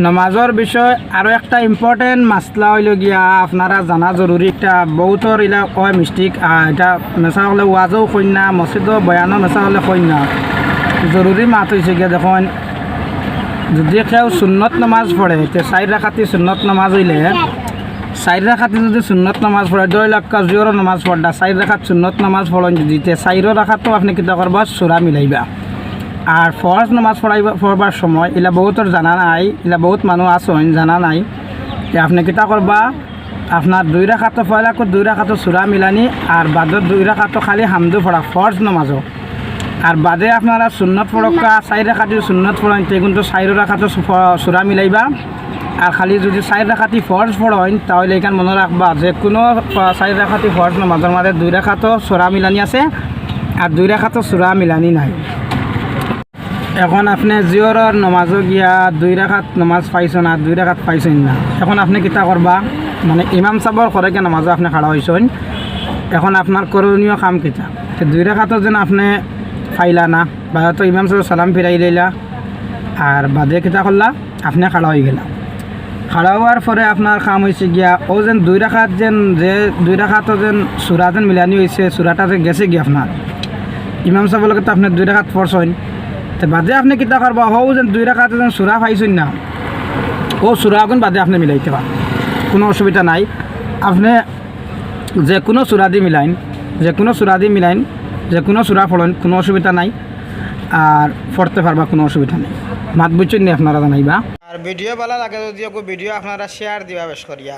নমাজর বিষয় আরও একটা ইম্পর্টেন্ট মাসলা হইল গিয়া আপনারা জানা জরুরি। একটা বহুতর ইলা কয় মিস্টেক, এটা মেসা হলে ওয়াজও কইনা, মসজিদও বয়ানও মেসা হলে কইনা। জরুরি মাত হয়েছে গিয়া দেখুন, যদি কেউ সুন্নত নামাজ পড়ে তে 4 রাকাতি সুন্নত নামাজ হইলে 4 রাকাতি যদি সুন্নত নামাজ পড়ে 2 লাখ জিওর নামাজ পড়া 4 রাকাত সুন্নত নামাজ পড়েন যদি তে 4 রাকাতও আপনি কিতা করবা সূরা মিলাইবা। আর ফরজ নামাজ পড়বার সময় এলা বহুতর জানা নাই, এলা বহুত মানুষ আছেন জানা নাই যে আপনি কিতা করবা আপনার 2 রাকাত পয়লা 2 রাকাত সূরা মিলানি আর বাদর 2 রাকাত খালি হামদু পড়া ফরজ নামাজও। আর বাদে আপনারা সুন্নত পড়কা 4 রাকাতি সুন্নত পড়েন তে কিন্তু 4 রাকাত সূরা মিলাইবা। আর খালি যদি 4 রাকাতি ফরজ পড়েন তাহলে এখান মনে রাখবা যে কোনো 4 রাকাতি ফরজ নামাজের মধ্যে 2 রাকাত সূরা মিলানি আছে আর 2 রাকাত সূরা মিলানি নাই। এখন আপনি জিওরর নমাজও গিয়া 2 রাকাত নমাজ পাইছেন আর 2 রাকাত পাইছেন না, এখন আপনি কিতা করবা মানে ইমাম সাহেবর করে কে নমাজও আপনি খাড়া হয়েছেন, এখন আপনার করণীয় কাম কিতা 2 রাকাতও যেন আপনি পাইলা না বা হয়তো ইমাম সাহেব সালাম ফিরাই দিলা আর বাদে কিতা করলা আপনি খাড়া হয়ে গেলা। খাড়া হওয়ার পরে আপনার কাম হয়েছে গিয়া ও যেন 2 রাকাত যেন যে 2 রাকাতও যেন সূরা যেন মিলানি হয়েছে সূরাটা যে গেছে গিয়া আপনার ইমাম সাহেবের লগে তো আপনি 2 রাকাত পড়ছেন, তো বাদে আপনি কিতা করবা হও যেন 2 রাকাত যেন সূরা পাইছেন না ও সূরা এখন বাদে আপনি মিলাইতে পারেন, কোনো অসুবিধা নাই। আপনি যে কোনো সূরা দিয়ে মিলাইন, যে কোনো সূরা দিয়ে মিলাইন, যে কোনো সূরা পড়েন, কোনো অসুবিধা নাই আর পড়তে পারবা, কোনো অসুবিধা নেই। মাত বুঝছেন নি আপনারা জানাইবা। আর ভিডিও ভালো লাগে যদি ভিডিও আপনারা শেয়ার দিবা বেশ করিয়া।